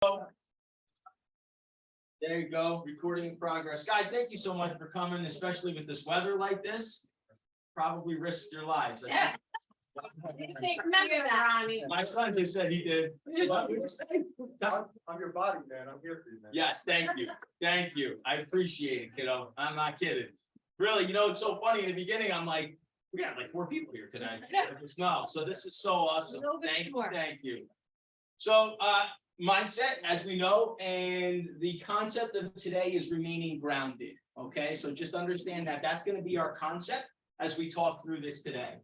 There you go, recording in progress. Guys, thank you so much for coming, especially with this weather like this. Probably risked your lives. Yeah. Remember that, Ronnie. My son just said he did. What would you say? I'm your body man. I'm here for you, man. Yes, thank you. Thank you. I appreciate it, kiddo. I'm not kidding. Really, it's so funny. In the beginning, I'm like, we got like 4 people here tonight. No, so this is so awesome. Thank you. So, mindset, as we know, and the concept of today is remaining grounded. Okay, so just understand that that's going to be our concept as we talk through this today.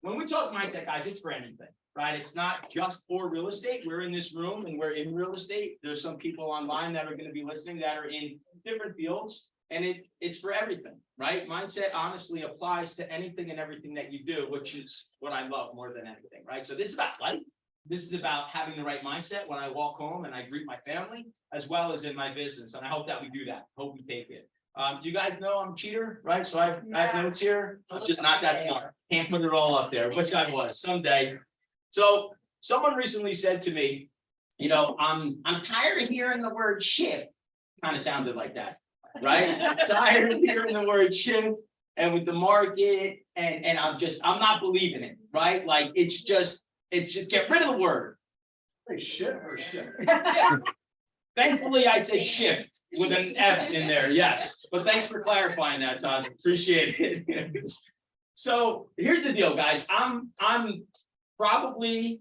When we talk mindset, guys, it's for anything, right? It's not just for real estate. We're in this room and we're in real estate. There's some people online that are going to be listening that are in different fields, and it's for everything, right? Mindset honestly applies to anything and everything that you do, which is what I love more than anything, right? So this is about life. This is about having the right mindset when I walk home and I greet my family, as well as in my business. And I hope that we do that. Hope we take it. You guys know I'm a cheater, right? So I have notes here. I'm just not that smart. Can't put it all up there. Wish I was someday. So someone recently said to me, I'm tired of hearing the word shift. Kind of sounded like that, right? I'm tired of hearing the word shift and with the market, and I'm not believing it, right? Like it's just get rid of the word. Hey, shit or shit? Thankfully, I said shift with an F in there. Yes, but thanks for clarifying that, Todd. Appreciate it. So here's the deal, guys. I'm probably,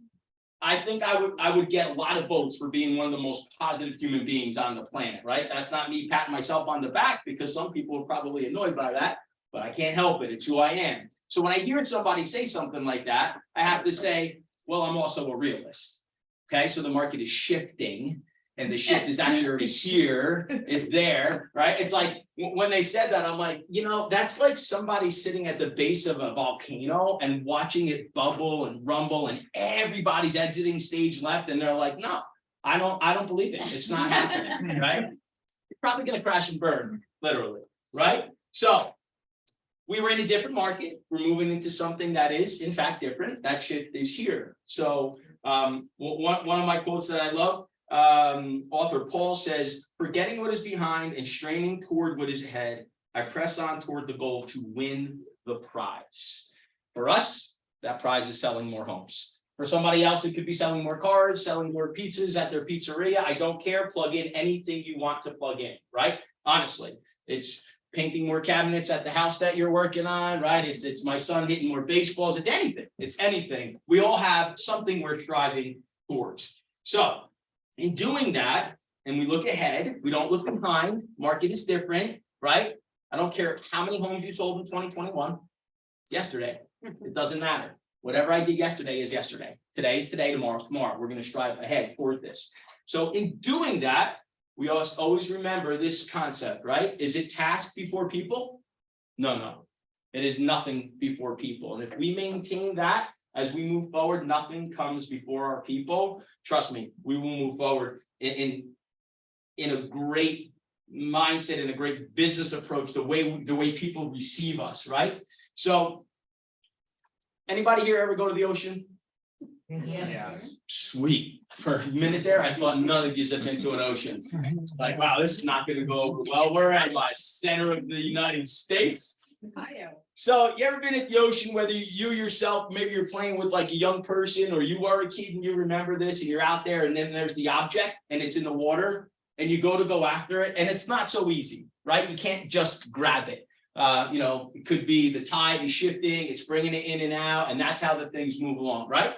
I think I would get a lot of votes for being one of the most positive human beings on the planet, right? That's not me patting myself on the back, because some people are probably annoyed by that, but I can't help it. It's who I am. So when I hear somebody say something like that, I have to say, well, I'm also a realist. Okay, so the market is shifting. And the shift is actually already here. It's there, right? It's like when they said that, I'm like, that's like somebody sitting at the base of a volcano and watching it bubble and rumble, and everybody's exiting stage left, and they're like, no, I don't believe it. It's not happening, right? You're probably gonna crash and burn, literally, right? So we were in a different market. We're moving into something that is, in fact, different. That shift is here. So one of my quotes that I love. Author Paul says, forgetting what is behind and straining toward what is ahead, I press on toward the goal to win the prize. For us, that prize is selling more homes. For somebody else, it could be selling more cars, selling more pizzas at their pizzeria. I don't care. Plug in anything you want to plug in, right? Honestly, it's painting more cabinets at the house that you're working on, right? It's my son hitting more baseballs. It's anything. It's anything. We all have something we're striving towards. So in doing that, and we look ahead, we don't look behind. Market is different, right? I don't care how many homes you sold in 2021. It's yesterday. It doesn't matter. Whatever I did yesterday is yesterday. Today is today, tomorrow's tomorrow. We're going to strive ahead toward this. So in doing that, we always remember this concept, right? Is it task before people? No. It is nothing before people. And if we maintain that, as we move forward, nothing comes before our people. Trust me, we will move forward in a great mindset and a great business approach, the way people receive us, right? So, anybody here ever go to the ocean? Yes. Sweet. For a minute there, I thought none of you had been to an ocean. Like, wow, this is not going to go over well. We're at my center of the United States. So you ever been at the ocean, whether you yourself, maybe you're playing with like a young person, or you were a kid and you remember this, and you're out there and then there's the object and it's in the water and you go after it, and it's not so easy, right? You can't just grab it. It could be the tide is shifting, it's bringing it in and out, and that's how the things move along, right?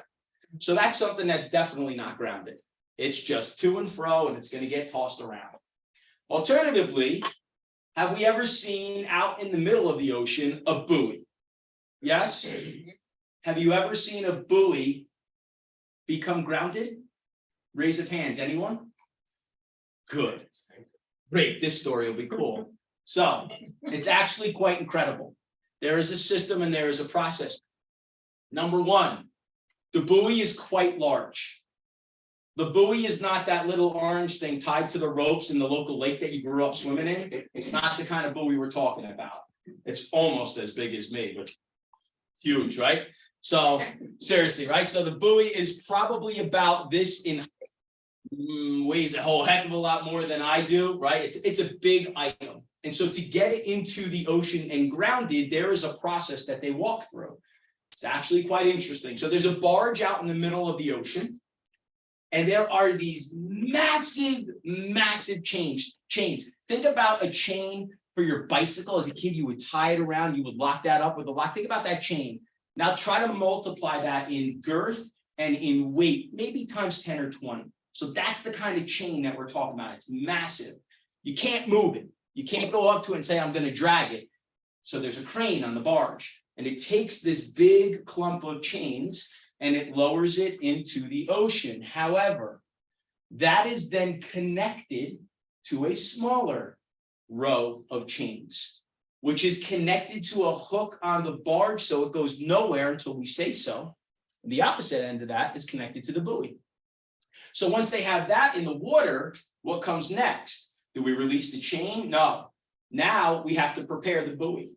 So that's something that's definitely not grounded. It's just to and fro, and it's going to get tossed around. Alternatively, have we ever seen out in the middle of the ocean a buoy? Yes? Have you ever seen a buoy become grounded? Raise of hands, anyone? Good. Great, this story will be cool. So, it's actually quite incredible. There is a system and there is a process. Number one, the buoy is quite large. The buoy is not that little orange thing tied to the ropes in the local lake that you grew up swimming in. It's not the kind of buoy we're talking about. It's almost as big as me, but it's huge, right? So seriously, right? So the buoy is probably about this in height. weighs a whole heck of a lot more than I do, right? It's a big item. And so to get it into the ocean and grounded, there is a process that they walk through. It's actually quite interesting. So there's a barge out in the middle of the ocean, and there are these massive, massive chains. Think about a chain for your bicycle. As a kid, you would tie it around, you would lock that up with a lock. Think about that chain. Now try to multiply that in girth and in weight, maybe times 10 or 20. So that's the kind of chain that we're talking about. It's massive. You can't move it. You can't go up to it and say, I'm going to drag it. So there's a crane on the barge, and it takes this big clump of chains and it lowers it into the ocean. However, that is then connected to a smaller row of chains, which is connected to a hook on the barge, so it goes nowhere until we say so. The opposite end of that is connected to the buoy. So once they have that in the water, what comes next? Do we release the chain? No. Now we have to prepare the buoy.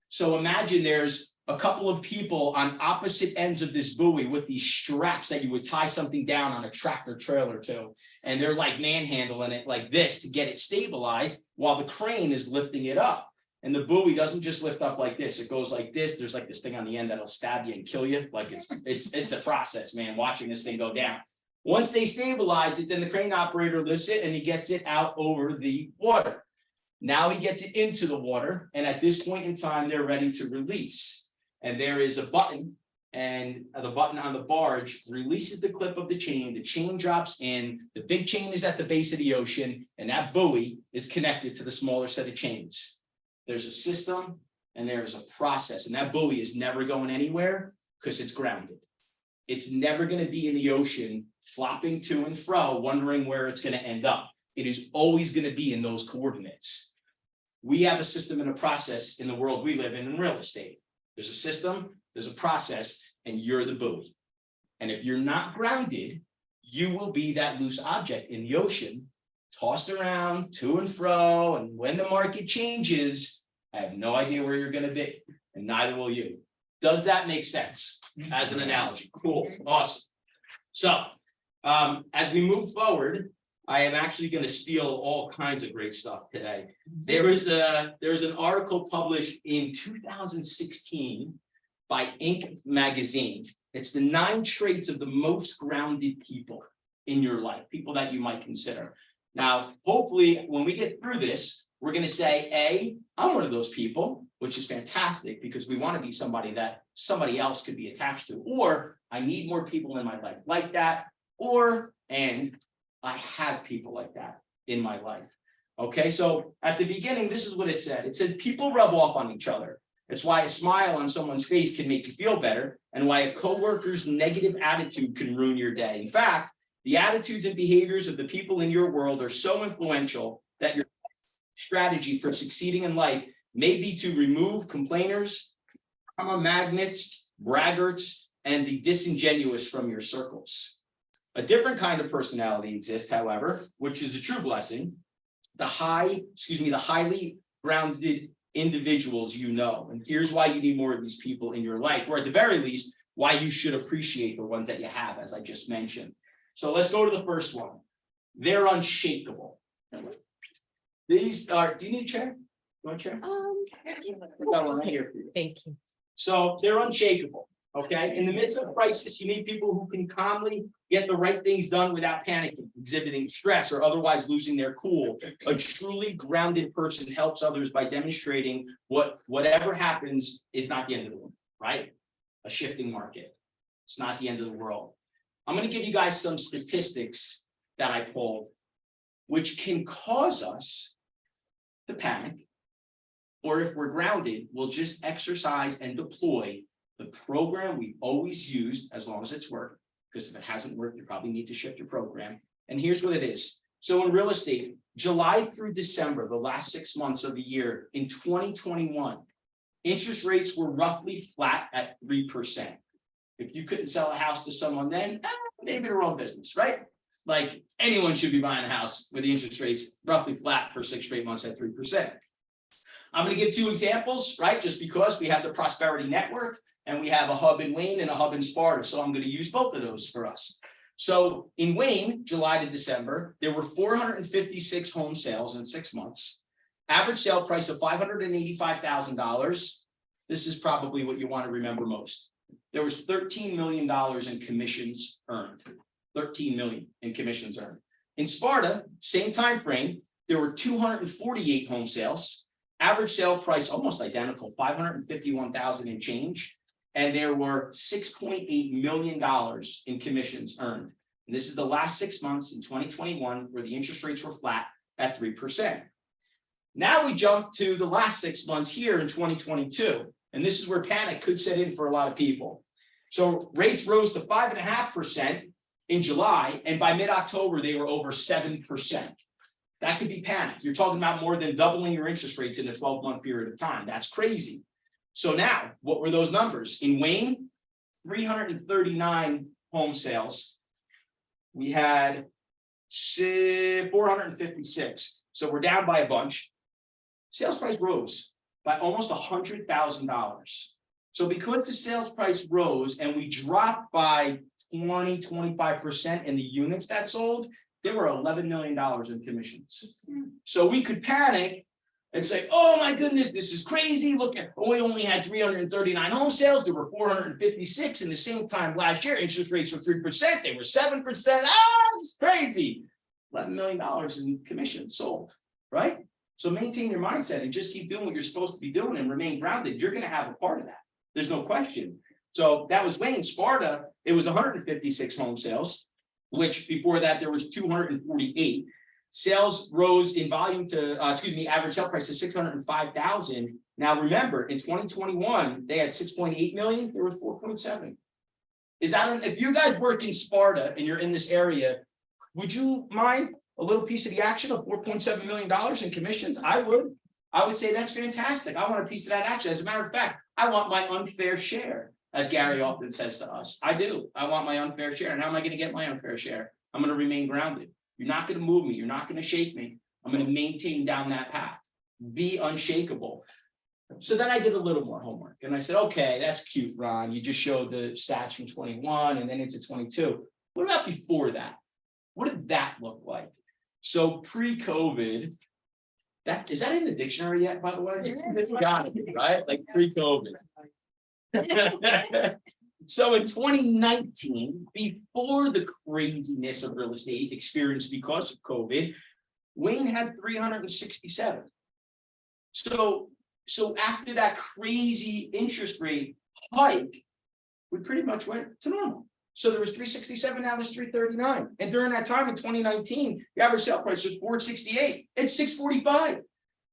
So imagine there's a couple of people on opposite ends of this buoy with these straps that you would tie something down on a tractor trailer to. And they're like manhandling it like this to get it stabilized while the crane is lifting it up. And the buoy doesn't just lift up like this. It goes like this. There's like this thing on the end that'll stab you and kill you. Like it's a process, man, watching this thing go down. Once they stabilize it, then the crane operator lifts it and he gets it out over the water. Now he gets it into the water, and at this point in time, they're ready to release. And there is a button, and the button on the barge releases the clip of the chain drops in, the big chain is at the base of the ocean, and that buoy is connected to the smaller set of chains. There's a system and there is a process, and that buoy is never going anywhere because it's grounded. It's never going to be in the ocean flopping to and fro, wondering where it's going to end up. It is always going to be in those coordinates. We have a system and a process in the world we live in real estate. There's a system, there's a process, and you're the buoy. And if you're not grounded, you will be that loose object in the ocean, tossed around to and fro. And when the market changes, I have no idea where you're going to be, and neither will you. Does that make sense as an analogy? Cool, awesome. So as we move forward, I am actually going to steal all kinds of great stuff today. There is an article published in 2016 by Inc. magazine. It's the 9 traits of the most grounded people in your life, people that you might consider. Now, hopefully, when we get through this, we're going to say, A, I'm one of those people, which is fantastic because we want to be somebody that somebody else could be attached to, or I need more people in my life like that, and I have people like that in my life. Okay, so at the beginning, this is what it said. It said, people rub off on each other. It's why a smile on someone's face can make you feel better, and why a coworker's negative attitude can ruin your day. In fact, the attitudes and behaviors of the people in your world are so influential that your strategy for succeeding in life may be to remove complainers, karma magnets, braggarts, and the disingenuous from your circles. A different kind of personality exists, however, which is a true blessing. The highly grounded individuals you know. And here's why you need more of these people in your life, or at the very least, why you should appreciate the ones that you have, as I just mentioned. So let's go to the first one. They're unshakable. These are, do you need a chair? You want a chair? We got one right here for you. Thank you. So they're unshakable, okay? In the midst of crisis, you need people who can calmly get the right things done without panicking, exhibiting stress, or otherwise losing their cool. A truly grounded person helps others by demonstrating whatever happens is not the end of the world, right? A shifting market. It's not the end of the world. I'm going to give you guys some statistics that I pulled, which can cause us to panic, or if we're grounded, we'll just exercise and deploy the program we've always used as long as it's worked, because if it hasn't worked, you probably need to shift your program. And here's what it is. So in real estate, July through December, the last 6 months of the year, in 2021, interest rates were roughly flat at 3%. If you couldn't sell a house to someone then, maybe their own business, right? Like anyone should be buying a house with the interest rates roughly flat for 6 straight months at 3%. I'm going to give 2 examples, right? Just because we have the Prosperity Network and we have a hub in Wayne and a hub in Sparta. So I'm going to use both of those for us. So in Wayne, July to December, there were 456 home sales in 6 months. Average sale price of $585,000. This is probably what you want to remember most. There was $13 million in commissions earned. 13 million in commissions earned. In Sparta, same time frame, there were 248 home sales. Average sale price almost identical, 551,000 and change. And there were $6.8 million in commissions earned. And this is the last 6 months in 2021 where the interest rates were flat at 3%. Now we jump to the last 6 months here in 2022. And this is where panic could set in for a lot of people. So rates rose to 5.5% in July, and by mid-October, they were over 7%. That could be panic. You're talking about more than doubling your interest rates in a 12-month period of time. That's crazy. So now, what were those numbers? In Wayne, 339 home sales. We had 456. So we're down by a bunch. Sales price rose by almost $100,000. So because the sales price rose and we dropped by 20-25% in the units that sold, there were $11 million in commissions. So we could panic and say, oh my goodness, this is crazy. Look at, we only had 339 home sales. There were 456 in the same time last year. Interest rates were 3%. They were 7%. It's crazy. $11 million in commissions sold, right? So maintain your mindset and just keep doing what you're supposed to be doing and remain grounded. You're going to have a part of that. There's no question. So that was Wayne. Sparta, it was 156 home sales, which before that there was 248. Sales rose in volume to, average sale price to 605,000. Now remember, in 2021, they had 6.8 million. There was 4.7. Is that, if you guys work in Sparta and you're in this area, would you mind a little piece of the action of $4.7 million in commissions? I would say that's fantastic. I want a piece of that action. As a matter of fact, I want my unfair share, as Gary often says to us. I do. I want my unfair share. And how am I going to get my unfair share? I'm going to remain grounded. You're not going to move me. You're not going to shake me. I'm going to maintain down that path. Be unshakable. So then I did a little more homework and I said, okay, that's cute, Ron. You just showed the stats from 21 and then into 22. What about before that? What did that look like? So pre-COVID, is that in the dictionary yet, by the way? It's got to be, right? Like pre-COVID. So in 2019, before the craziness of real estate experienced because of COVID, Wayne had 367. So after that crazy interest rate hike, we pretty much went to normal. So there was 367, now there's 339. And during that time in 2019, the average sale price was 468. It's 645.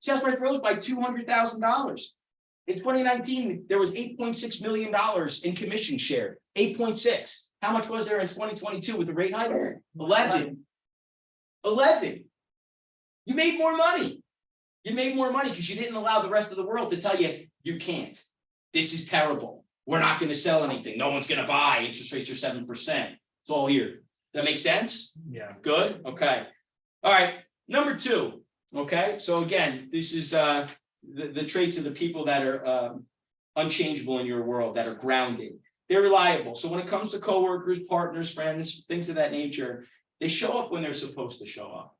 Sales price rose by $200,000. In 2019, there was $8.6 million in commission share. 8.6. How much was there in 2022 with the rate hike? 11. You made more money. You made more money because you didn't allow the rest of the world to tell you, you can't. This is terrible. We're not going to sell anything. No one's going to buy. Interest rates are 7%. It's all here. Does that make sense? Yeah. Good. Okay. All right. Number 2. Okay. So again, this is the traits of the people that are unchangeable in your world, that are grounded. They're reliable. So when it comes to coworkers, partners, friends, things of that nature, they show up when they're supposed to show up.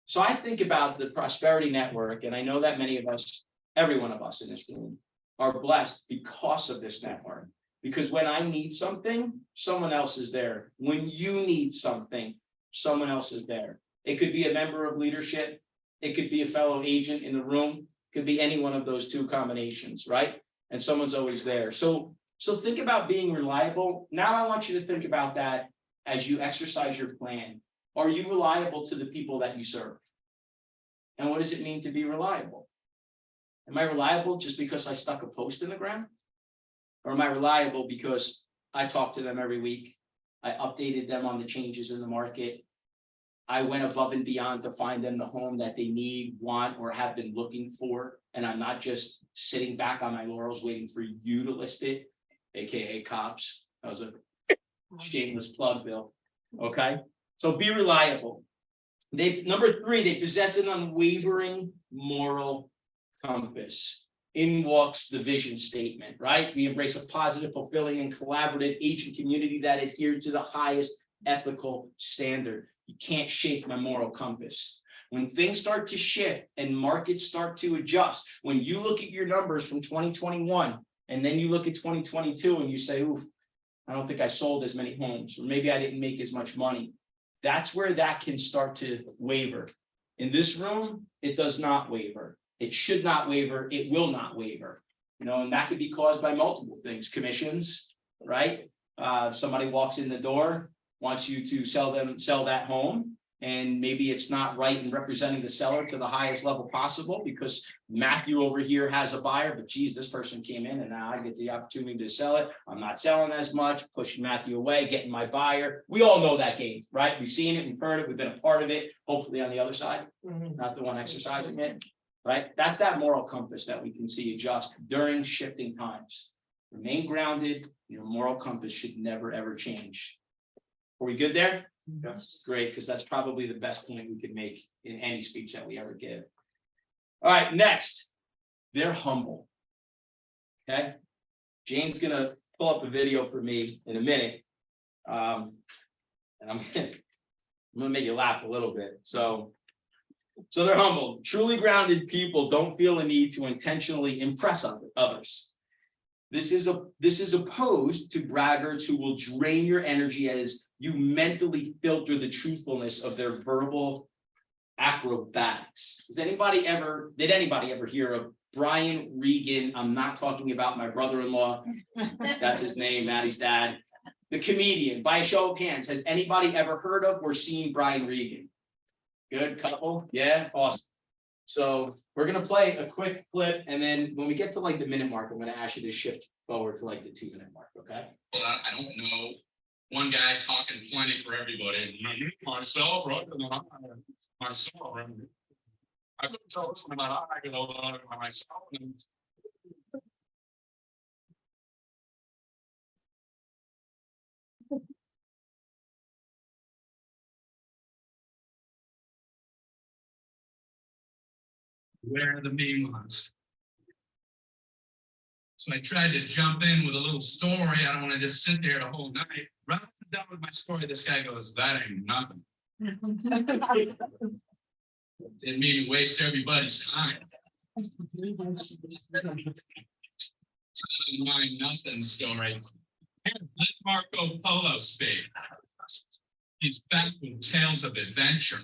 So I think about the Prosperity Network, and I know that many of us, every one of us in this room, are blessed because of this network. Because when I need something, someone else is there. When you need something, someone else is there. It could be a member of leadership. It could be a fellow agent in the room. It could be any one of those two combinations, right? And someone's always there. So think about being reliable. Now I want you to think about that as you exercise your plan. Are you reliable to the people that you serve? And what does it mean to be reliable? Am I reliable just because I stuck a post in the ground? Or am I reliable because I talk to them every week? I updated them on the changes in the market. I went above and beyond to find them the home that they need, want, or have been looking for. And I'm not just sitting back on my laurels waiting for you to list it, AKA cops. That was a shameless plug, Bill. Okay. So be reliable. Number 3, they possess an unwavering moral compass. In walks the vision statement, right? We embrace a positive, fulfilling, and collaborative agent community that adheres to the highest ethical standard. You can't shake my moral compass. When things start to shift and markets start to adjust, when you look at your numbers from 2021 and then you look at 2022 and you say, oof, I don't think I sold as many homes, or maybe I didn't make as much money. That's where that can start to waver. In this room, it does not waver. It should not waver. It will not waver. And that could be caused by multiple things, commissions, right? Somebody walks in the door, wants you to sell that home. And maybe it's not right in representing the seller to the highest level possible because Matthew over here has a buyer, but geez, this person came in and now I get the opportunity to sell it. I'm not selling as much, pushing Matthew away, getting my buyer. We all know that game, right? We've seen it, we've heard it, we've been a part of it, hopefully on the other side, not the one exercising it, right? That's that moral compass that we can see adjust during shifting times. Remain grounded. Your moral compass should never, ever change. Are we good there? Yes. Great, because that's probably the best point we could make in any speech that we ever give. All right, next, they're humble. Okay, Jane's gonna pull up a video for me in a minute, and I'm gonna make you laugh a little bit. So they're humble. Truly grounded people don't feel a need to intentionally impress others. This is opposed to braggarts who will drain your energy as you mentally filter the truthfulness of their verbal acrobatics. Did anybody ever hear of Brian Regan? I'm not talking about my brother-in-law. That's his name, Maddie's dad. The comedian. By a show of hands, has anybody ever heard of or seen Brian Regan? Good couple? Yeah, awesome. So we're going to play a quick clip, and then when we get to like the minute mark, I'm going to ask you to shift forward to like the 2-minute mark, okay? Well, I don't know. One guy talking plenty for everybody. Myself, right? Myself, right? I couldn't tell this one about I could hold on by myself. Where are the mean ones? So I tried to jump in with a little story. I don't want to just sit there the whole night. Rather than done with my story, this guy goes, that ain't nothing. Didn't mean to waste everybody's time. My nothing story. Let Marco Polo speak. He's back with tales of adventure.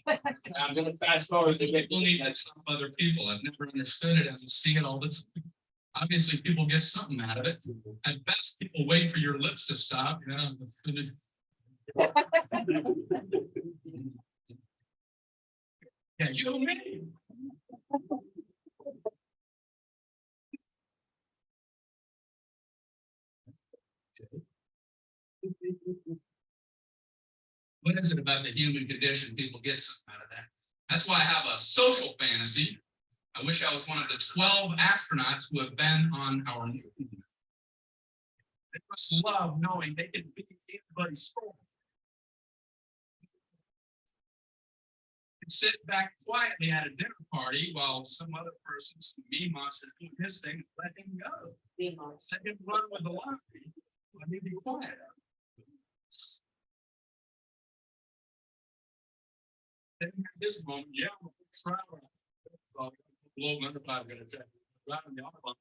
I'm going to fast forward to get People need to stop other people. I've never understood it. I see it all the time. Obviously, people get something out of it. At best, people wait for your lips to stop. Yeah, you know me. What is it about the human condition? People get something out of that. That's why I have a social fantasy. I wish I was one of the 12 astronauts who have been on our moon. They must love knowing they can be anybody's soul. And sit back quietly at a dinner party while some other person, some mean monster, doing his thing, let him go. Let him run with the line. Let me be quiet. Then at this moment, yeah, I'm a traveler. Low number 5 going to check. Driving the autobahn,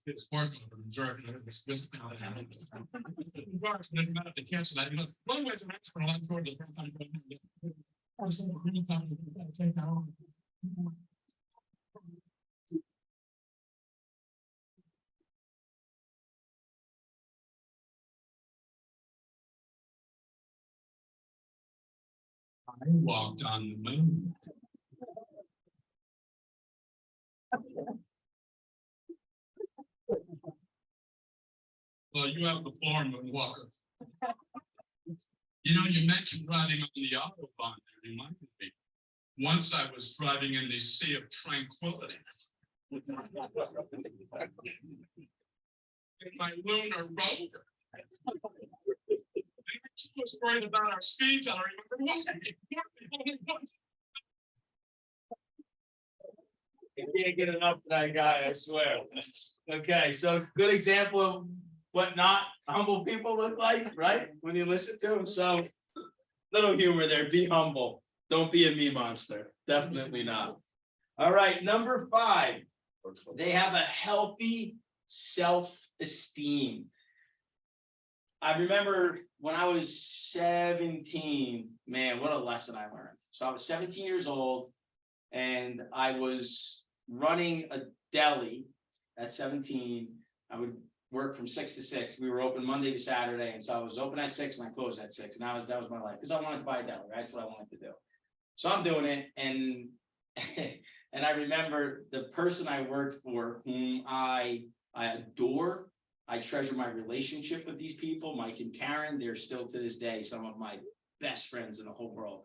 it's forced to jerk. This doesn't matter if they cancel that. One way to ask for a lot toward the time. I walked on the moon. Well, you have the floor, Moonwalker. You mentioned driving on the autobahn. It reminded me. Once I was driving in the Sea of Tranquility. In my lunar rover. She was worried about our speeds. I don't remember what. You can't get enough of that guy, I swear. Okay, so good example of what not humble people look like, right? When you listen to them. So Little humor there. Be humble. Don't be a me monster. Definitely not. All right, number 5. They have a healthy self-esteem. I remember when I was 17, man, what a lesson I learned. So I was 17 years old and I was running a deli at 17. I would work from 6 to 6. We were open Monday to Saturday. And so I was open at 6 and I closed at 6. And that was my life because I wanted to buy a deli, right? That's what I wanted to do. So I'm doing it. And and I remember the person I worked for, whom I adore. I treasure my relationship with these people, Mike and Karen. They're still to this day some of my best friends in the whole world.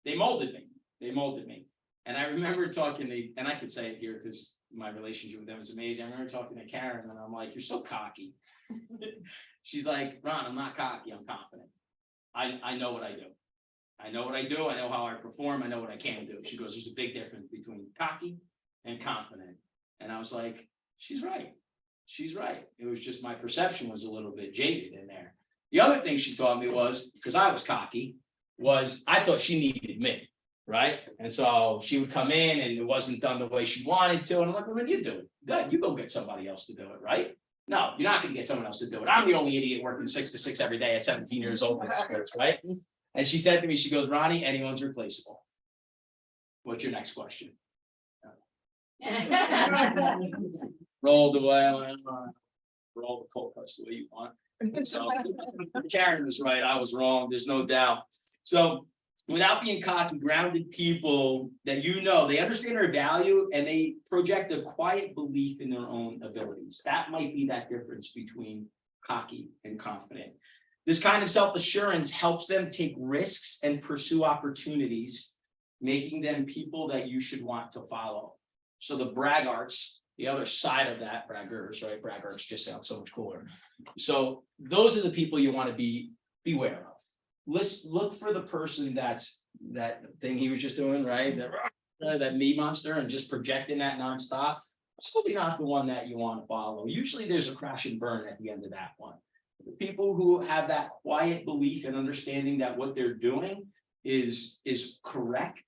They molded me. And I remember talking to, and I could say it here because my relationship with them is amazing. I remember talking to Karen and I'm like, you're so cocky. She's like, Ron, I'm not cocky, I'm confident. I know what I do. I know what I do. I know how I perform. I know what I can do. She goes, there's a big difference between cocky and confident. And I was like, she's right. She's right. It was just my perception was a little bit jaded in there. The other thing she taught me was, because I was cocky, was I thought she needed me, right? And so she would come in and it wasn't done the way she wanted to. And I'm like, well, then you do it. Good. You go get somebody else to do it, right? No, you're not going to get someone else to do it. I'm the only idiot working 6 to 6 every day at 17 years old, right? And she said to me, she goes, Ronnie, anyone's replaceable. What's your next question? Roll the way, roll the cold cuts the way you want. So Karen was right. I was wrong. There's no doubt. So without being cocky, grounded people that they understand their value and they project a quiet belief in their own abilities. That might be that difference between cocky and confident. This kind of self-assurance helps them take risks and pursue opportunities, making them people that you should want to follow. So the braggarts, the other side of that, braggers, right? Braggarts just sound so much cooler. So those are the people you want to beware of. Let's look for the person that's that thing he was just doing, right? That me monster and just projecting that nonstop. Probably not the one that you want to follow. Usually there's a crash and burn at the end of that one. The people who have that quiet belief and understanding that what they're doing is correct,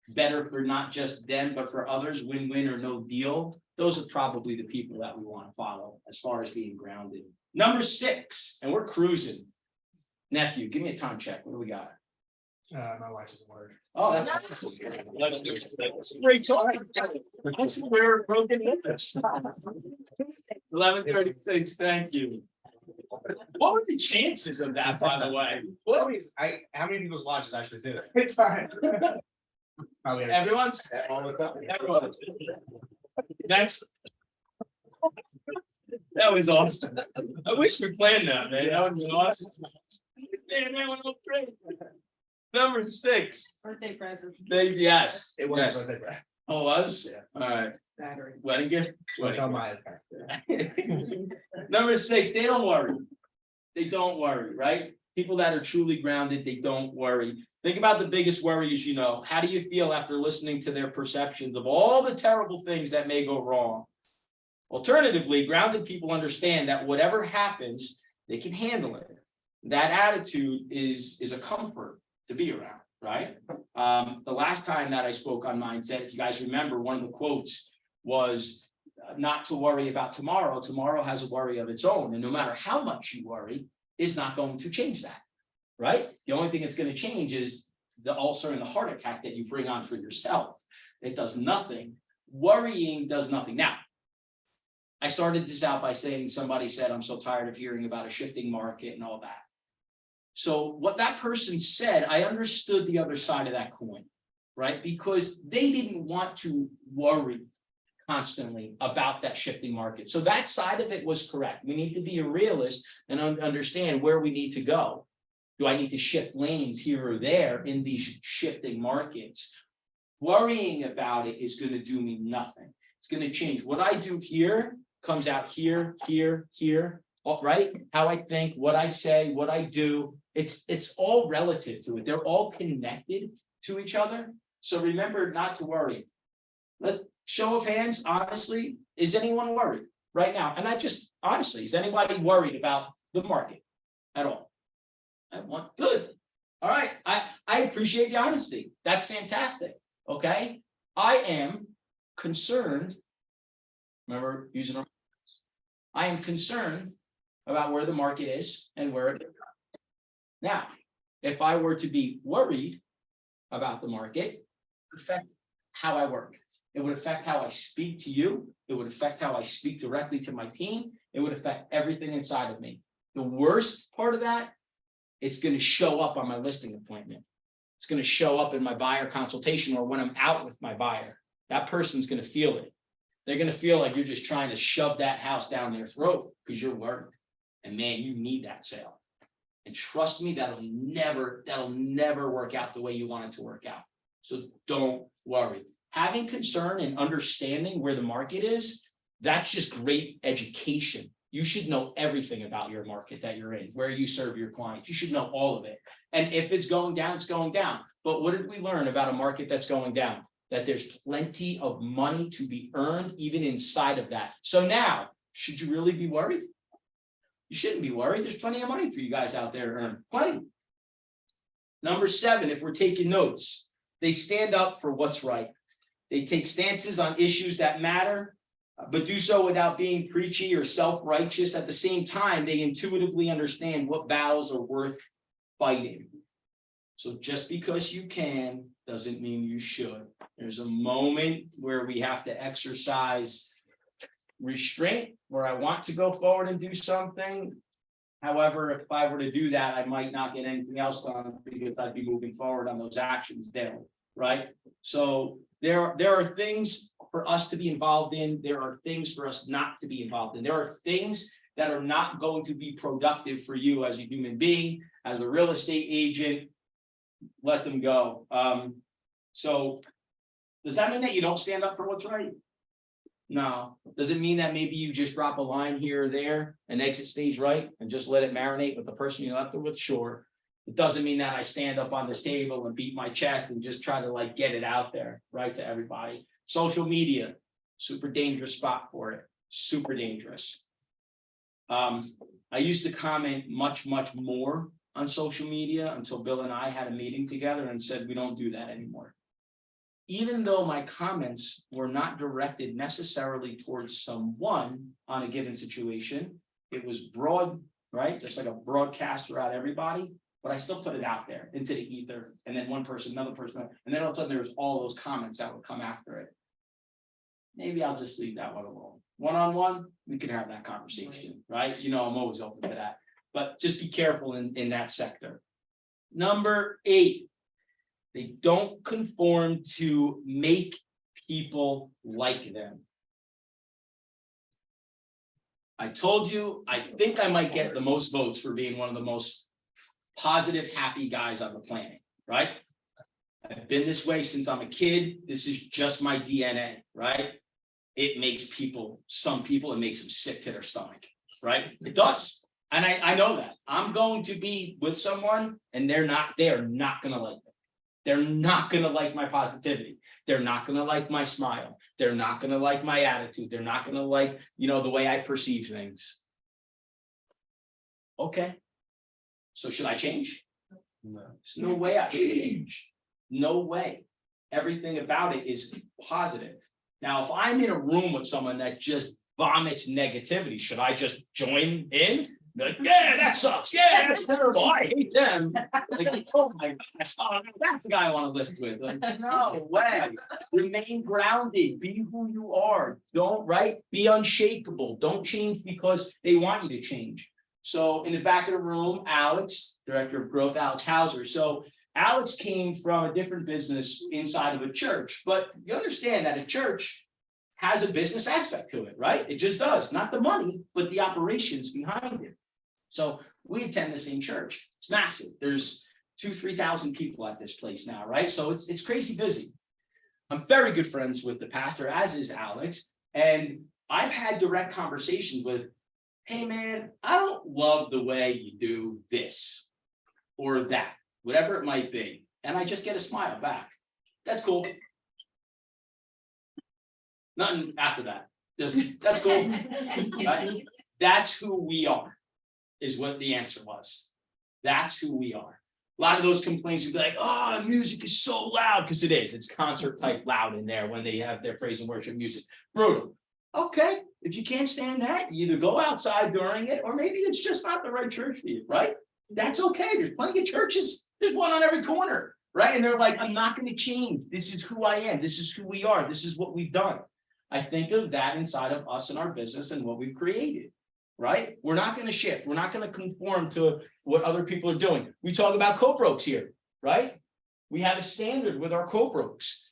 better for not just them, but for others, win-win or no deal. Those are probably the people that we want to follow as far as being grounded. Number 6, and we're cruising. Nephew, give me a time check. What do we got? My watch doesn't work. Oh, that's awesome. That's a great time. That's where broken English. 11:36. Thank you. What were the chances of that, by the way? How many people's watches actually say that? It's fine. Probably Everyone's? all the time. Everyone. Next. That was awesome. I wish we planned that, man. That would have been awesome. Man, that went great. Number 6. Birthday present. Yes. It was Yes. birthday present. Oh, it was? Yeah. All right. Battery. Wedding gift? Like on my Number 6, they don't worry. They don't worry, right? People that are truly grounded, they don't worry. Think about the biggest worries you know. How do you feel after listening to their perceptions of all the terrible things that may go wrong? Alternatively, grounded people understand that whatever happens, they can handle it. That attitude is a comfort to be around, right? The last time that I spoke on mindset, if you guys remember, one of the quotes was not to worry about tomorrow. Tomorrow has a worry of its own. And no matter how much you worry, is not going to change that, right? The only thing that's going to change is the ulcer and the heart attack that you bring on for yourself. It does nothing. Worrying does nothing. Now, I started this out by saying somebody said, I'm so tired of hearing about a shifting market and all that. So what that person said, I understood the other side of that coin, right? Because they didn't want to worry constantly about that shifting market. So that side of it was correct. We need to be a realist and understand where we need to go. Do I need to shift lanes here or there in these shifting markets? Worrying about it is going to do me nothing. It's going to change. What I do here comes out here, here, here, right? How I think, what I say, what I do, it's all relative to it. They're all connected to each other. So remember not to worry. Show of hands, honestly, is anyone worried right now? And not just honestly, is anybody worried about the market at all? Good. All right, I appreciate the honesty. That's fantastic. Okay, I am concerned. Remember using our. I am concerned about where the market is and where it is. Now, if I were to be worried about the market, it would affect how I work. It would affect how I speak to you. It would affect how I speak directly to my team. It would affect everything inside of me. The worst part of that, it's going to show up on my listing appointment. It's going to show up in my buyer consultation or when I'm out with my buyer. That person's going to feel it. They're going to feel like you're just trying to shove that house down their throat because you're worried. And man, you need that sale. And trust me, that'll never work out the way you want it to work out. So don't worry. Having concern and understanding where the market is, that's just great education. You should know everything about your market that you're in, where you serve your clients. You should know all of it. And if it's going down, it's going down. But what did we learn about a market that's going down? That there's plenty of money to be earned even inside of that. So now, should you really be worried? You shouldn't be worried. There's plenty of money for you guys out there to earn. Plenty. Number 7, if we're taking notes, they stand up for what's right. They take stances on issues that matter, but do so without being preachy or self-righteous. At the same time, they intuitively understand what battles are worth fighting. So just because you can doesn't mean you should. There's a moment where we have to exercise restraint, where I want to go forward and do something. However, if I were to do that, I might not get anything else done because I'd be moving forward on those actions there, right? So there are things for us to be involved in. There are things for us not to be involved in. There are things that are not going to be productive for you as a human being, as a real estate agent. Let them go. So does that mean that you don't stand up for what's right? No. Does it mean that maybe you just drop a line here or there and exit stage right and just let it marinate with the person you left it with? Sure. It doesn't mean that I stand up on this table and beat my chest and just try to like get it out there, right, to everybody. Social media, super dangerous spot for it. Super dangerous. I used to comment much more on social media until Bill and I had a meeting together and said, we don't do that anymore. Even though my comments were not directed necessarily towards someone on a given situation, it was broad, right? Just like a broadcast throughout everybody, but I still put it out there into the ether. And then one person, another person, and then all of a sudden there was all those comments that would come after it. Maybe I'll just leave that one alone. One-on-one, we can have that conversation, right? You know, I'm always open to that, but just be careful in that sector. Number 8. They don't conform to make people like them. I told you, I think I might get the most votes for being one of the most positive, happy guys on the planet, right? I've been this way since I'm a kid. This is just my DNA, right? It makes some people, it makes them sick to their stomach, right? It does. And I know that. I'm going to be with someone and they are not going to like it. They're not going to like my positivity. They're not going to like my smile. They're not going to like my attitude. They're not going to like, the way I perceive things. Okay. So should I change? No. There's no way I should change. No way. Everything about it is positive. Now, if I'm in a room with someone that just vomits negativity, should I just join in? Like, yeah, that sucks. Yeah, that's terrible. I hate them. Like, oh my gosh, that's the guy I want to list with. Like, no way. Remain grounded. Be who you are. Be unshakable. Don't change because they want you to change. So in the back of the room, Alex, Director of Growth, Alex Hauser. So Alex came from a different business inside of a church, but you understand that a church has a business aspect to it, right? It just does. Not the money, but the operations behind it. So we attend the same church. It's massive. There's 2,000-3,000 people at this place now, right? So it's crazy busy. I'm very good friends with the pastor, as is Alex. And I've had direct conversations with, hey man, I don't love the way you do this or that, whatever it might be. And I just get a smile back. That's cool. Nothing after that. That's cool. Right? That's who we are, is what the answer was. That's who we are. A lot of those complaints would be like, oh, the music is so loud, because it is. It's concert type loud in there when they have their praise and worship music. Brutal. Okay, if you can't stand that, you either go outside during it, or maybe it's just not the right church for you, right? That's okay. There's plenty of churches. There's one on every corner, right? And they're like, I'm not going to change. This is who I am. This is who we are. This is what we've done. I think of that inside of us and our business and what we've created, right? We're not going to shift. We're not going to conform to what other people are doing. We talk about co-brokes here, right? We have a standard with our co-brokes.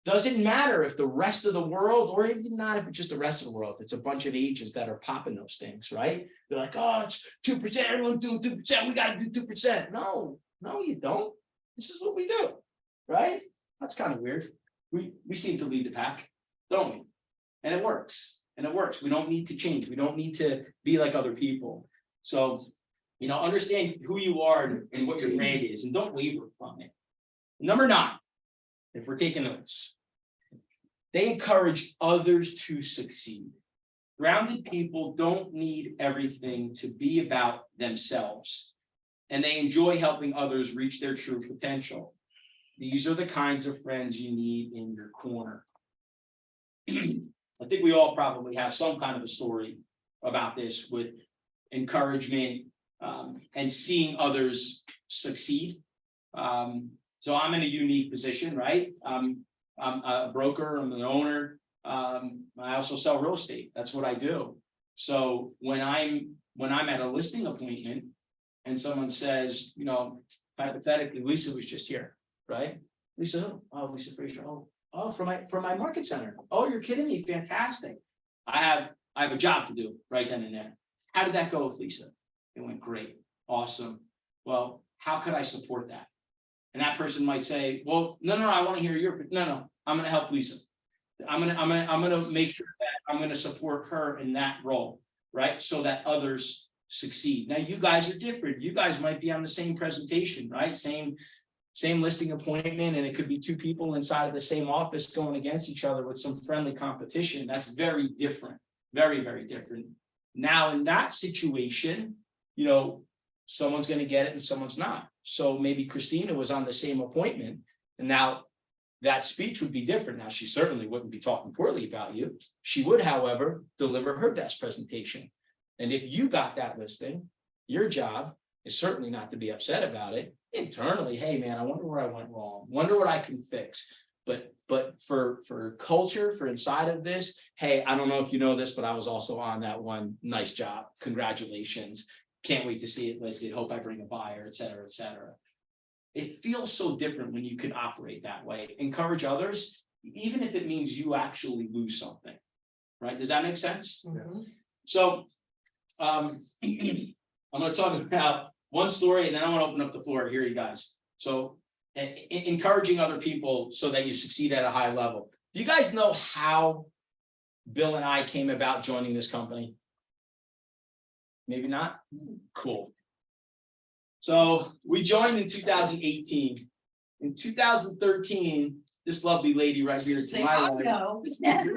Doesn't matter if the rest of the world, or even not if it's just the rest of the world, it's a bunch of agents that are popping those things, right? They're like, oh, it's 2%, everyone's doing 2%, we got to do 2%. No, you don't. This is what we do, right? That's kind of weird. We seem to lead the pack, don't we? And it works. We don't need to change. We don't need to be like other people. So, understand who you are and what your brand is, and don't waver from it. Number 9, if we're taking notes, they encourage others to succeed. Grounded people don't need everything to be about themselves, and they enjoy helping others reach their true potential. These are the kinds of friends you need in your corner. I think we all probably have some kind of a story about this with encouragement and seeing others succeed. So I'm in a unique position, right? I'm a broker, I'm an owner. I also sell real estate. That's what I do. So when I'm at a listing appointment and someone says, hypothetically, Lisa was just here, right? Lisa who? Oh, Lisa Frazier. Oh, from my market center. Oh, you're kidding me. Fantastic. I have a job to do right then and there. How did that go with Lisa? It went great. Awesome. Well, how could I support that? And that person might say, well, no, I want to hear no, I'm going to help Lisa. I'm going to make sure that I'm going to support her in that role, right? So that others succeed. Now, you guys are different. You guys might be on the same presentation, right? Same listing appointment, and it could be 2 people inside of the same office going against each other with some friendly competition. That's very different. Very, very different. Now, in that situation, someone's going to get it and someone's not. So maybe Christina was on the same appointment, and now that speech would be different. Now, she certainly wouldn't be talking poorly about you. She would, however, deliver her best presentation. And if you got that listing, your job is certainly not to be upset about it. Internally, hey man, I wonder where I went wrong. Wonder what I can fix. But for culture, for inside of this, hey, I don't know if you know this, but I was also on that one. Nice job. Congratulations. Can't wait to see it listed. Hope I bring a buyer, et cetera, et cetera. It feels so different when you can operate that way. Encourage others, even if it means you actually lose something, right? Does that make sense? Mm-hmm. So I'm going to talk about one story, and then I want to open up the floor here, you guys. So encouraging other people so that you succeed at a high level. Do you guys know how Bill and I came about joining this company? Maybe not? Cool. So we joined in 2018. In 2013, this lovely lady right here to my right.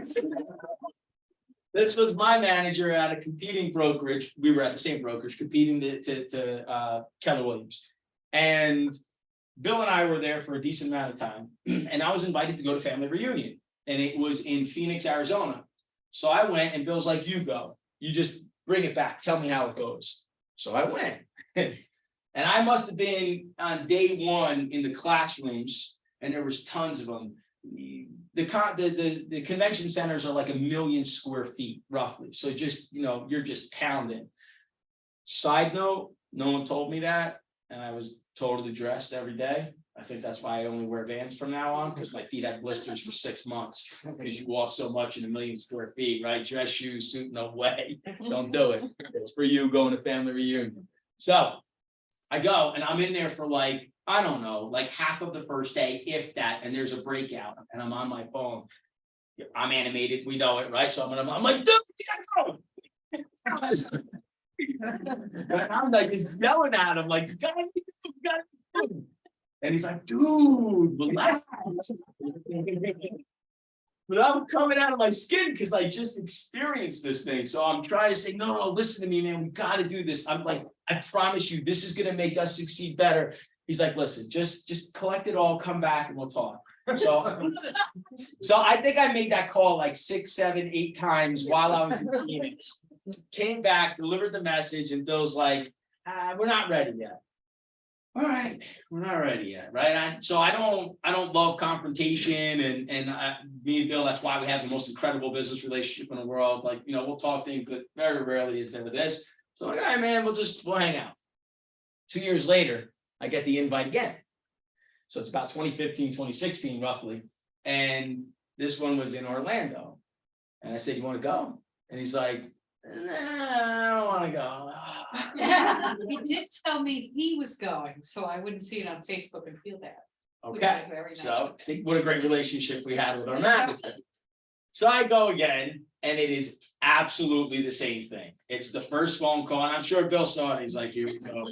This was my manager at a competing brokerage. We were at the same brokerage, competing to Keller Williams. And Bill and I were there for a decent amount of time. And I was invited to go to family reunion. And it was in Phoenix, Arizona. So I went, and Bill's like, you go. You just bring it back. Tell me how it goes. So I went. And I must have been on day 1 in the classrooms, and there was tons of them. The convention centers are like 1 million square feet roughly. So just, you're just pounding. Side note, no one told me that. And I was totally dressed every day. I think that's why I only wear Vans from now on, because my feet had blisters for 6 months, because you walk so much in 1 million square feet, right? Dress shoes, suit, no way. Don't do it. It's for you going to family reunion. So I go, and I'm in there for like, I don't know, like half of the first day, if that, and there's a breakout, and I'm on my phone. I'm animated, we know it, right? So I'm like, dude, we gotta go. And I'm like just yelling at him, like, you gotta do. And he's like, dude, relax. But I'm coming out of my skin because I just experienced this thing. So I'm trying to say, no, listen to me, man. We got to do this. I'm like, I promise you, this is going to make us succeed better. He's like, listen, just collect it all, come back and we'll talk. So, so I think I made that call like 6, 7, 8 times while I was in Phoenix. Came back, delivered the message, and Bill's like, we're not ready yet. All right, we're not ready yet, right? So I don't love confrontation, and me and Bill, that's why we have the most incredible business relationship in the world. Like, you know, we'll talk things, but very rarely is there this. So like, all right, man, we'll hang out. 2 years later, I get the invite again. So it's about 2015, 2016, roughly. And this one was in Orlando. And I said, you want to go? And he's like, nah, I don't want to go. He did tell me he was going, so I wouldn't see it on Facebook and feel that. Which Okay, was very nice so of him. see what a great relationship we had with our manager. So I go again, and it is absolutely the same thing. It's the first phone call, and I'm sure Bill saw it. He's like, here we go.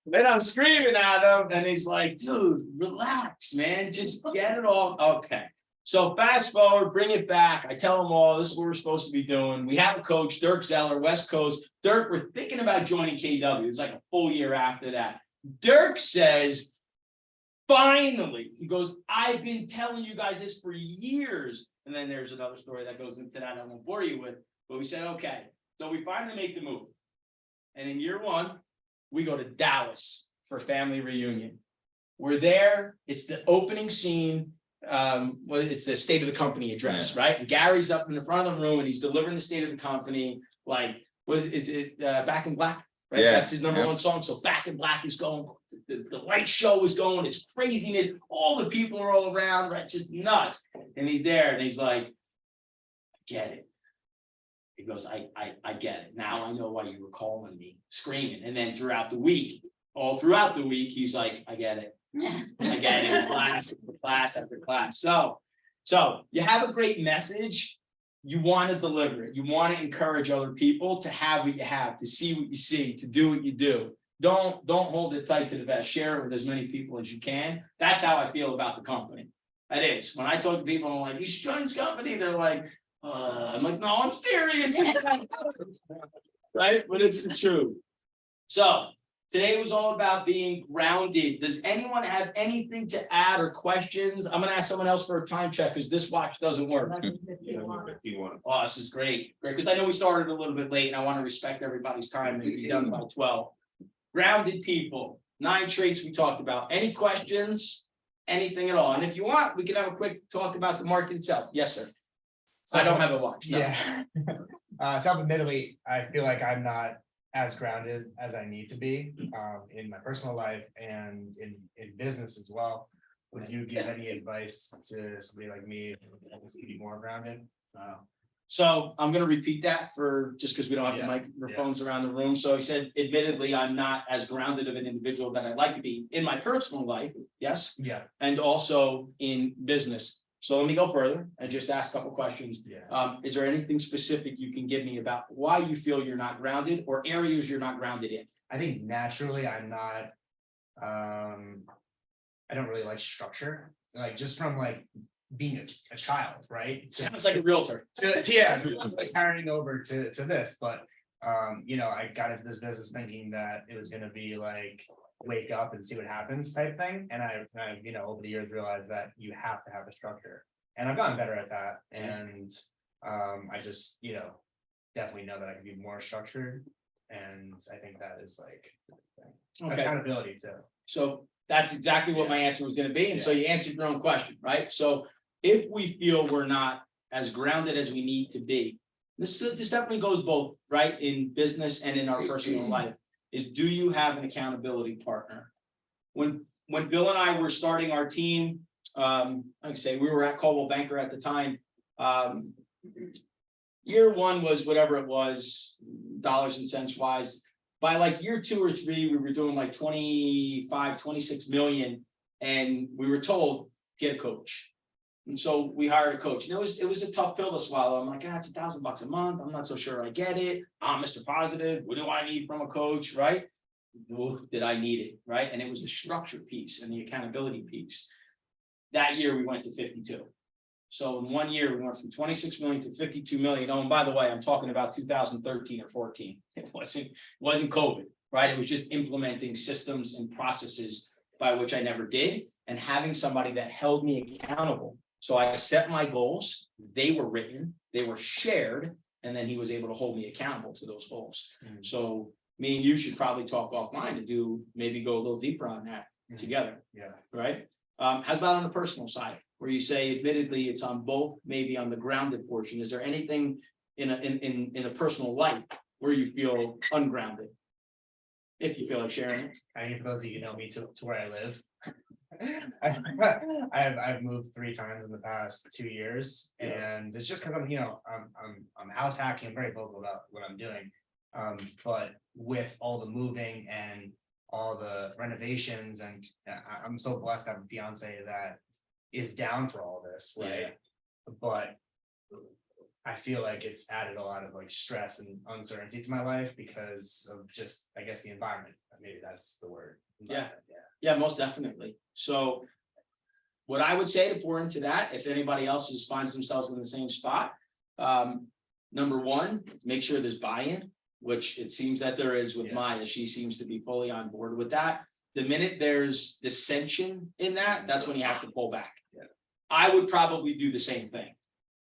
Then I'm screaming at him, and he's like, dude, relax, man. Just get it all. Okay. So fast forward, bring it back. I tell them all, this is what we're supposed to be doing. We have a coach, Dirk Zeller, West Coast. Dirk, we're thinking about joining KW. It's like a full year after that. Dirk says, finally, he goes, I've been telling you guys this for years. And then there's another story that goes into that I won't bore you with. But we said, okay. So we finally make the move. And in year 1, we go to Dallas for family reunion. We're there. It's the opening scene. It's the state of the company address, right? And Gary's up in the front of the room and he's delivering the state of the company. Like, is it Back in Black? Right? Yeah. That's his number 1 song. So Back in Black is going, the light show is going, it's craziness. All the people are all around, right? It's just nuts. And he's there and he's like, I get it. He goes, I get it. Now I know why you were calling me, screaming. And then all throughout the week, he's like, I get it. I get it. Class after class after class. So you have a great message. You want to deliver it. You want to encourage other people to have what you have, to see what you see, to do what you do. Don't hold it tight to the vest. Share it with as many people as you can. That's how I feel about the company. That is. When I talk to people, I'm like, you should join this company. They're like, I'm like, no, I'm serious. Right? But it's the truth. So today was all about being grounded. Does anyone have anything to add or questions? I'm going to ask someone else for a time check because this watch doesn't work. 51. Oh, this is great. Great. Because I know we started a little bit late and I want to respect everybody's time and be done by 12. Grounded people, 9 traits we talked about. Any questions? Anything at all? And if you want, we can have a quick talk about the market itself. Yes, sir. I don't have a watch. No. Yeah. Self-admittedly, I feel like I'm not as grounded as I need to be in my personal life and in business as well. Would you give any advice to somebody like me to be more grounded? So I'm going to repeat that for just because we don't have the microphones around the room. So he said, admittedly, I'm not as grounded of an individual that I'd like to be in my personal life. Yes. Yeah. And also in business. So let me go further and just ask a couple questions. Yeah. Is there anything specific you can give me about why you feel you're not grounded or areas you're not grounded in? I think naturally I'm not, I don't really like structure, like just from like being a child, right? Sounds like a realtor. Yeah, like carrying over to this, but you know, I got into this business thinking that it was gonna be like wake up and see what happens type thing. And I you know, over the years realized that you have to have a structure. And I've gotten better at that. And I just, you know, definitely know that I can be more structured. And I think that is like accountability too. So that's exactly what my answer was going to be. And so you answered your own question, right? So if we feel we're not as grounded as we need to be, this definitely goes both, right? In business and in our personal life, is do you have an accountability partner? When Bill and I were starting our team, like I say, we were at Coldwell Banker at the time. Year 1 was whatever it was, dollars and cents wise. By like year 2 or 3, we were doing like 25, 26 million. And we were told, get a coach. And so we hired a coach. And it was a tough pill to swallow. I'm like, it's $1,000 a month. I'm not so sure I get it. I'm Mr. Positive. What do I need from a coach, right? Did I need it, right? And it was the structure piece and the accountability piece. That year we went to 52. So in 1 year, we went from 26 million to 52 million. Oh, and by the way, I'm talking about 2013 or 14. It wasn't COVID, right? It was just implementing systems and processes by which I never did, and having somebody that held me accountable. So I set my goals, they were written, they were shared, and then he was able to hold me accountable to those goals. Mhm. So me and you should probably talk offline to do, maybe go a little deeper on that Mhm. together, Yeah. right? How's about on the personal side, where you say admittedly it's on both, maybe on the grounded portion? Is there anything in a personal life where you feel ungrounded? If you feel like sharing it. I mean, for those of you who know me to where I live. I've moved 3 times in the past 2 years, and it's just because I'm house hacking, I'm very vocal about what I'm doing. But with all the moving and all the renovations, and I'm so blessed to have a fiance that is down for all this, right? But I feel like it's added a lot of like stress and uncertainty to my life because of just, I guess, the environment. Maybe that's the word. Yeah. Yeah. Yeah, most definitely. So what I would say to pour into that, if anybody else finds themselves in the same spot, number one, make sure there's buy-in, which it seems that there is with Maya. She seems to be fully on board with that. The minute there's dissension in that, that's when you have to pull back. Yeah. I would probably do the same thing,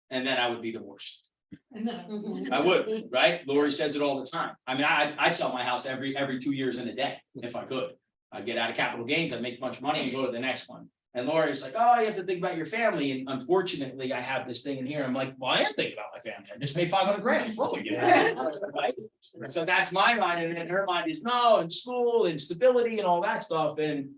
and then I would be divorced. And then. I would, right? Lori says it all the time. I mean, I'd sell my house every 2 years in a day if I could. I'd get out of capital gains, I'd make a bunch of money and go to the next one. And Lori's like, oh, you have to think about your family. And unfortunately, I have this thing in here. I'm like, well, I am thinking about my family. I just made 500 grand. Right? So that's my mind. And then her mind is no, and school and stability and all that stuff. And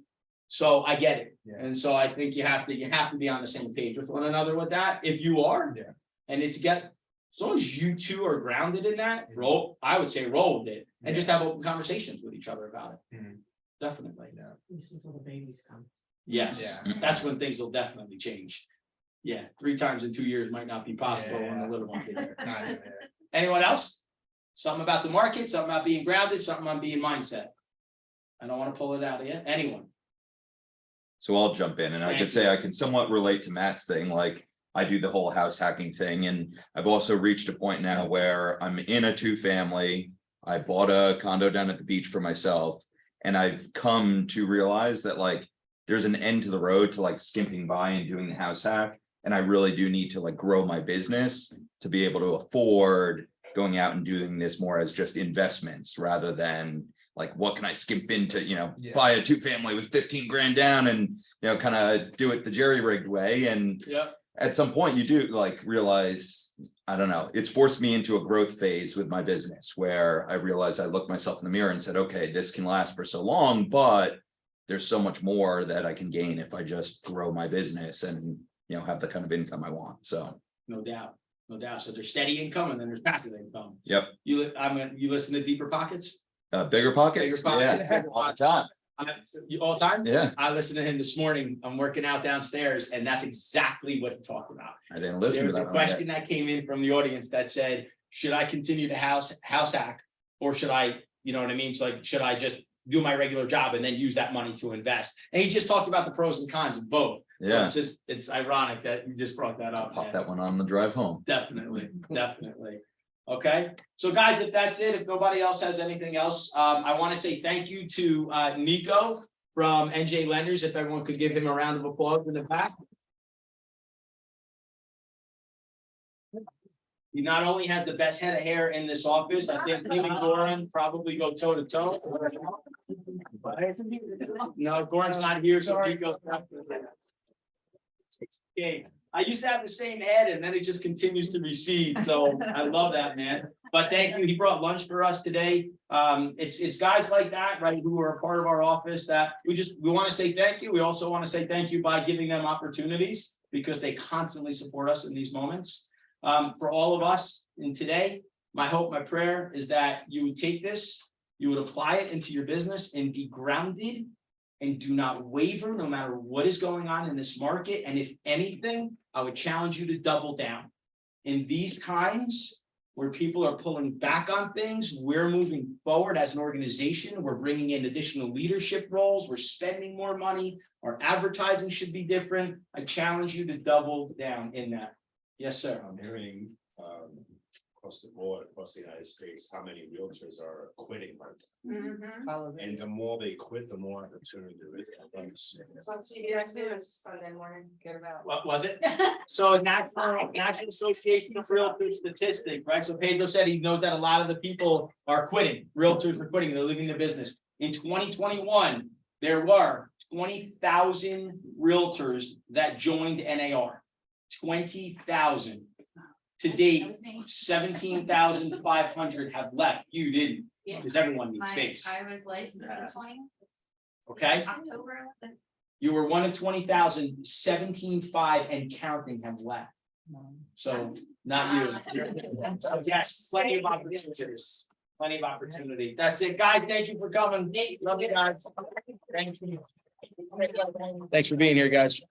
so I get it. Yeah. And so I think you have to be on the same page with one another with that. If you are, Yeah. and it's as long as you two are grounded in that, I would say roll with it and just have open conversations with each other about it. Mhm. Definitely. Listen till the babies come. Yes, Yeah. that's when things will definitely change. Yeah, 3 times in 2 years might not be possible when the little one gets there. Not even- Anyone else? Something about the market, something about being grounded, something on being mindset. I don't want to pull it out of you. Anyone? So I'll jump in and I Thank could say I can somewhat relate to Matt's thing, like I do the whole house hacking thing, and I've also reached a point now where I'm in a 2-family. I bought a condo down at the beach for myself, and I've come to realize that like there's an end to the road to like skimping by and doing the house hack. And I really do need to like grow my business to be able to afford going out and doing this more as just investments rather than like, what can I skimp into, buy a 2-family with 15 grand down and, kind of do it the jerry-rigged way. And Yep. at some point you do like realize, I don't know, it's forced me into a growth phase with my business where I realized I looked myself in the mirror and said, okay, this can last for so long, but there's so much more that I can gain if I just grow my business and, have the kind of income I want. So. No doubt. So there's steady income and then there's passive income. Yep. You listen to Deeper Pockets? Bigger pockets. Bigger Pockets. Yeah, all the time. You all the time? Yeah. I listened to him this morning. I'm working out downstairs and that's exactly what he talked about. I didn't listen There to was that a one yet. question that came in from the audience that said, should I continue to house hack? Or should I, you know what I mean? So like, should I just do my regular job and then use that money to invest? And he just talked about the pros and cons of both. Yeah. So it's ironic that you just brought that up. Pop man. that one on the drive home. Definitely. Okay, so guys, if that's it, if nobody else has anything else, I want to say thank you to Nico from NJ Lenders. If everyone could give him a round of applause in the back. He not only had the best head of hair in this office, I think him and Goran probably go toe to toe. No, Goran's not here, so Nico. Okay. I used to have the same head and then it just continues to recede. So I love that, man. But thank you. He brought lunch for us today. It's guys like that, right, who are a part of our office that we want to say thank you. We also want to say thank you by giving them opportunities because they constantly support us in these moments. For all of us in today, my hope, my prayer is that you would take this, you would apply it into your business and be grounded and do not waver no matter what is going on in this market. And if anything, I would challenge you to double down. In these times where people are pulling back on things, we're moving forward as an organization. We're bringing in additional leadership roles. We're spending more money. Our advertising should be different. I challenge you to double down in that. Yes, sir. I'm hearing across the board, across the United States, how many realtors are quitting. Follow And the more they quit, the more opportunity there is. CBS News Sunday morning, get about. What was it? So National Association of Realtors statistic, right? So Pedro said he knows that a lot of the people are quitting, realtors are quitting, they're leaving the business. In 2021, there were 20,000 realtors that joined NAR. 20,000. To date, 17,500 have left. You didn't, Yeah. because everyone needs space, I was licensed in 20 okay? October. You were one of 20,000, 17,500 and counting have left. So not you. So yes, plenty of opportunities, plenty of opportunity. That's it, guys. Thank you for coming. Love you guys. Thank you. Thanks for being here, guys.